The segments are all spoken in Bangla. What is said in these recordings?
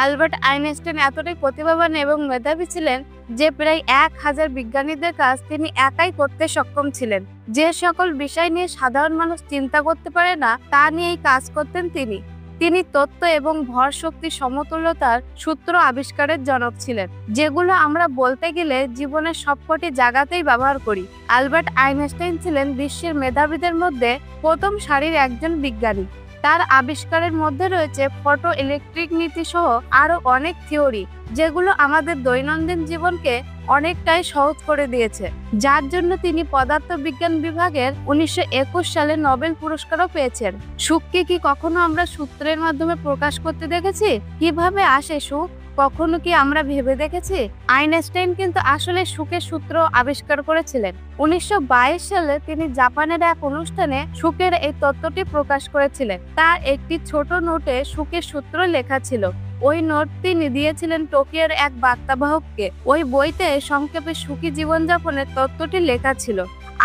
অ্যালবার্ট আইনস্টাইন এতটাই প্রতিভাবান এবং মেধাবী ছিলেন যে প্রায় 1000 বিজ্ঞানীদের কাজ তিনি একাই করতে সক্ষম ছিলেন। যে সকল বিষয় নিয়ে সাধারণ মানুষ চিন্তা করতে পারে না তা নিয়েই কাজ করতেন তিনি। তিনি তত্ত্ব এবং ভর শক্তি সমতুল্যতার সূত্র আবিষ্কারের জনক ছিলেন, যেগুলো আমরা বলতে গেলে জীবনের সবকটি জায়গাতেই ব্যবহার করি। অ্যালবার্ট আইনস্টাইন ছিলেন বিশ্বের মেধাবীদের মধ্যে প্রথম সারির একজন বিজ্ঞানী। তার আবিষ্কারের মধ্যে রয়েছে ফটো ইলেকট্রিক নীতি সহ আরো অনেক থিওরি, যেগুলো আমাদের দৈনন্দিন জীবনকে অনেকটাই সহজ করে দিয়েছে, যার জন্য তিনি পদার্থবিজ্ঞান বিভাগের 1921 সালে নোবেল পুরস্কারও পেয়েছেন। সুখকে কি কখনো আমরা সূত্রের মাধ্যমে প্রকাশ করতে দেখেছি? কিভাবে আসে সুখ কখনো কি আমরা ভেবে দেখেছি? আইনস্টাইন কিন্তু আসলে সুখের সূত্র আবিষ্কার করেছিলেন। 1922 সালে তিনি জাপানের এক অনুষ্ঠানে সুখের এই তত্ত্বটি প্রকাশ করেছিলেন। তার একটি ছোট নোটে সুখের সূত্র লেখা ছিল। ওই নোট তিনি দিয়েছিলেন টোকিওর এক বার্তাবাহককে। ওই বইতে সংক্ষেপে সুখী জীবনযাপনের তত্ত্বটি লেখা ছিল।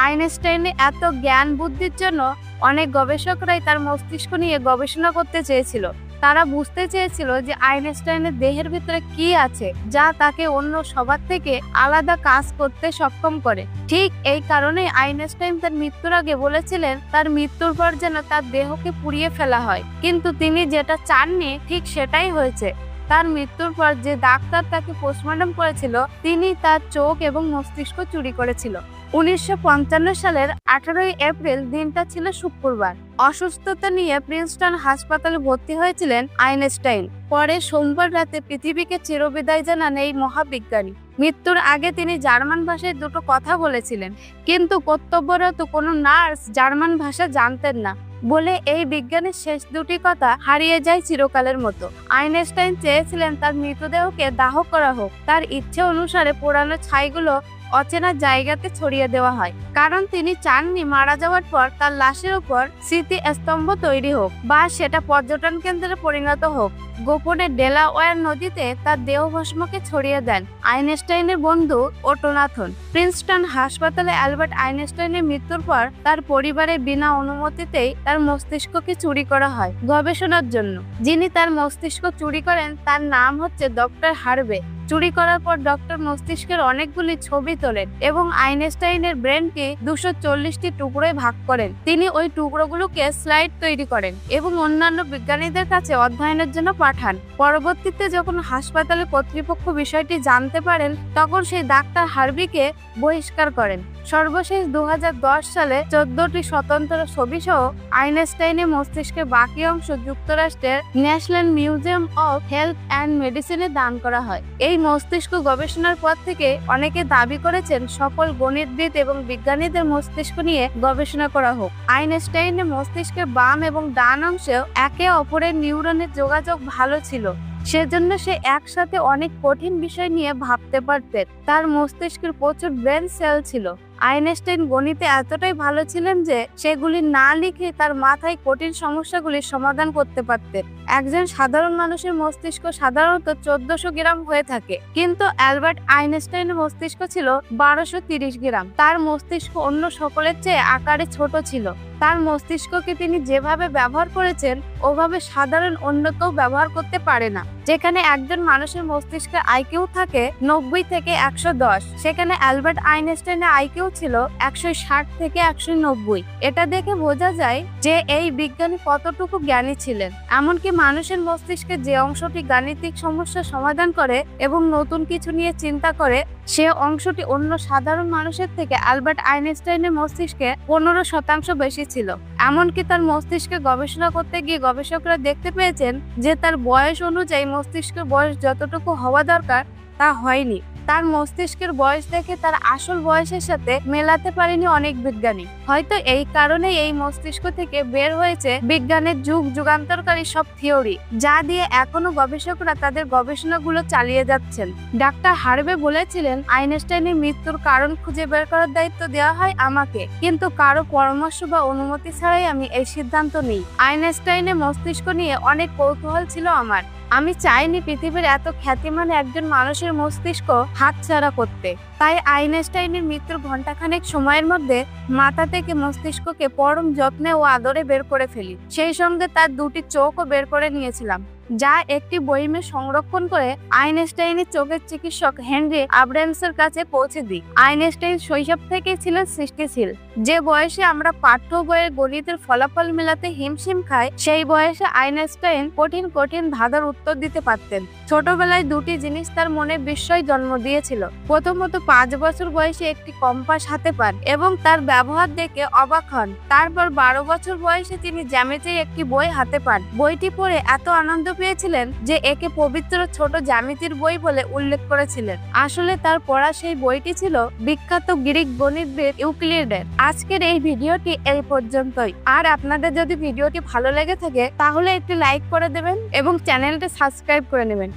আইনস্টাইনের এত জ্ঞান বুদ্ধির জন্য অনেক গবেষকরাই তার মস্তিষ্ক নিয়ে গবেষণা করতে চেয়েছিল। তারা বুঝতে চেয়েছিল যে আইনস্টাইনের দেহের ভিতরে কি আছে যা তাকে অন্য সবার থেকে আলাদা কাজ করতে সক্ষম করে। ঠিক এই কারণে আইনস্টাইন তার মৃত্যুর আগে বলেছিলেন তার মৃত্যুর পর যেন তার দেহকে পুড়িয়ে ফেলা হয়, কিন্তু তিনি যেটা চাননি ঠিক সেটাই হয়েছে। তার মৃত্যুর পর যে ডাক্তার তাকে পোস্টমর্টম করেছিল তিনি তার চোখ এবং মস্তিষ্ক চুরি করেছিল। 1955 সালের 18 এপ্রিল দিনটা ছিল শুক্রবার। অসুস্থতা নিয়ে প্রিন্সটন হাসপাতালে ভর্তি হয়েছিলেন আইনস্টাইন। পরে সোমবার রাতে পৃথিবীকে চিরবিদায় জানান এই মহাবিজ্ঞানী। মৃত্যুর আগে তিনি জার্মান ভাষায় দুটো কথা বলেছিলেন, কিন্তু কর্তব্যরত কোনো নার্স জার্মান ভাষা জানতেন না বলে এই বিজ্ঞানের শেষ দুটি কথা হারিয়ে যায় চিরকালের মতো। আইনস্টাইন চেয়েছিলেন তার মৃতদেহকে দাহ করা হোক। তার ইচ্ছে অনুসারে পোড়ানো ছাইগুলো অচেনা জায়গাতে ছড়িয়ে দেওয়া হয়, কারণ তিনি চাননি মারা যাওয়ার পর তার লাশের উপর স্মৃতি স্তম্ভ তৈরি হোক বা সেটা পর্যটন কেন্দ্রে পরিণত হোক। গোপনে ডেলাওয়্যার নদীতে তার দেহভস্মকে ছড়িয়ে দেন আইনস্টাইনের বন্ধু ওটোনাথন। প্রিন্সটন হাসপাতালে অ্যালবার্ট আইনস্টাইনের মৃত্যুর পর তার পরিবারের বিনা অনুমতিতেই তার মস্তিষ্ককে চুরি করা হয় গবেষণার জন্য। যিনি তার মস্তিষ্ক চুরি করেন তার নাম হচ্ছে ডক্টর হার্ভে। চুরি করার পর ডক্টর মস্তিষ্কের অনেকগুলি ছবি তোলেন এবং আইনস্টাইনের ব্রেনকে 240টি টুকরোয় ভাগ করেন। তিনি ওই টুকরোগুলোকে স্লাইড তৈরি করেন এবং অন্যান্য বিজ্ঞানীদের কাছে অধ্যয়নের জন্য পাঠান। পরবর্তীতে যখন হাসপাতালে কর্তৃপক্ষ বিষয়টি জানতে পারেন তখন সেই ডাক্তার হার্ভিকে বহিষ্কার করেন। সর্বশেষ 2010 সালে 14টি স্বতন্ত্র ছবি সহ আইনস্টাইনের মস্তিষ্কের বাকি অংশ যুক্তরাষ্ট্রের national museum of health and মেডিসিনে দান করা হয়। এই মস্তিষ্ক গবেষণার পর থেকে অনেকে দাবি করেছেন সকল গণিতবিদ এবং বিজ্ঞানীদের মস্তিষ্ক নিয়ে গবেষণা করা হোক। আইনস্টাইনের মস্তিষ্কের বাম এবং ডান অংশেও একে অপরের নিউরনের যোগাযোগ ভালো ছিল, সেজন্য সে একসাথে অনেক কঠিন বিষয় নিয়ে ভাবতে পারতেন। তার মস্তিষ্কের প্রচুর ব্রেন সেল ছিল। আইনস্টাইন গণিতে এতটাই ভালো ছিলেন যে সেগুলি না লিখে তার মাথায় কঠিন সমস্যাগুলির সমাধান করতে পারতেন। একজন সাধারণ মানুষের মস্তিষ্ক সাধারণত 1400 গ্রাম হয়ে থাকে, কিন্তু অ্যালবার্ট আইনস্টাইনের মস্তিষ্ক ছিল 1230 গ্রাম। তার মস্তিষ্ক অন্য সকলের চেয়ে আকারে ছোট ছিল। তার মস্তিষ্ককে তিনি যেভাবে ব্যবহার করেছেন ওভাবে সাধারণ অন্য কেউ ব্যবহার করতে পারে না। যেখানে একজন মানুষের মস্তিষ্কে আইকিউ থাকে 90 থেকে 110, সেখানে অ্যালবার্ট আইনস্টাইনের আইকিউ ছিল 160 থেকে 190। এটা দেখে বোঝা যায় যে এই বিজ্ঞানী কতটুকু জ্ঞানী ছিলেন। এমনকি মানুষের মস্তিষ্কে যে অংশটি গাণিতিক সমস্যা সমাধান করে এবং নতুন কিছু নিয়ে চিন্তা করে, সে অংশটি অন্য সাধারণ মানুষের থেকে অ্যালবার্ট আইনস্টাইনের মস্তিষ্কে 15% বেশি ছিল। এমনকি তার মস্তিষ্কে গবেষণা করতে গিয়ে গবেষকরা দেখতে পেয়েছেন যে তার বয়স অনুযায়ী মস্তিষ্কের বয়স যতটুকু হওয়া দরকার তা হয়নি। তার মস্তিষ্কের বয়স দেখে তার আসল বয়সের সাথে মেলাতে পারেনি অনেক বিজ্ঞানী। হয়তো এই কারণে এই মস্তিষ্ক থেকে বের হয়েছে বিজ্ঞানের যুগ যুগান্তরকারী সব থিওরি, যা দিয়ে এখনো গবেষকরা তাদের গবেষণাগুলো চালিয়ে যাচ্ছেন। ডাক্তার হার্ভে বলেছিলেন আইনস্টাইনের মৃত্যুর কারণ খুঁজে বের করার দায়িত্ব দেওয়া হয় আমাকে, কিন্তু কারো পরামর্শ বা অনুমতি ছাড়াই আমি এই সিদ্ধান্ত নিই। আইনস্টাইনের মস্তিষ্ক নিয়ে অনেক কৌতূহল ছিল আমার। আমি চাইনি পৃথিবীর এত খ্যাতিমান একজন মানুষের মস্তিষ্ক হাতছাড়া করতে। তাই আইনস্টাইনের মৃত্যুর ঘণ্টাখানেক সময়ের মধ্যে মাথা থেকে মস্তিষ্ককে পরম যত্নে ও আদরে বের করে ফেলি। সেই সঙ্গে তার দুটি চোখও বের করে নিয়েছিলাম। যা একটি বইমে সংরক্ষণ করে আইনস্টাইনের চোখের চিকিৎসক হেনরি আব্রামসের কাছে পৌঁছে দিই। আইনস্টাইন শৈশব থেকেই ছিলেন সৃষ্টিশীল। যে বয়সে আমরা পাঠ্য বইয়ের গণিতের ফলাফল মেলাতে হিমশিম খাই, সেই বয়সে আইনস্টাইন কঠিন কঠিন ধাঁধার উত্তর দিতে পারতেন। ছোটবেলায় দুটি জিনিস তার মনে বিস্ময় জন্ম দিয়েছিল। প্রথমত 5 বছর বয়সে একটি কম্পাস হাতে পান এবং তার ব্যবহার দেখে অবাক হন। তারপর 12 বছর বয়সে তিনি জ্যামিতির একটি বই হাতে পান। বইটি পড়ে এত আনন্দ পেয়েছিলেন যে একে পবিত্র ছোট জ্যামিতির বই বলে উল্লেখ করেছিলেন। আসলে তার পড়া সেই বইটি ছিল বিখ্যাত গ্রিক গণিতবিদ ইউক্লিডের। আজকের এই ভিডিওটি এই পর্যন্তই। আর আপনাদের যদি ভিডিওটি ভালো লেগে থাকে তাহলে একটি লাইক করে দেবেন এবং চ্যানেলটি সাবস্ক্রাইব করে নেবেন।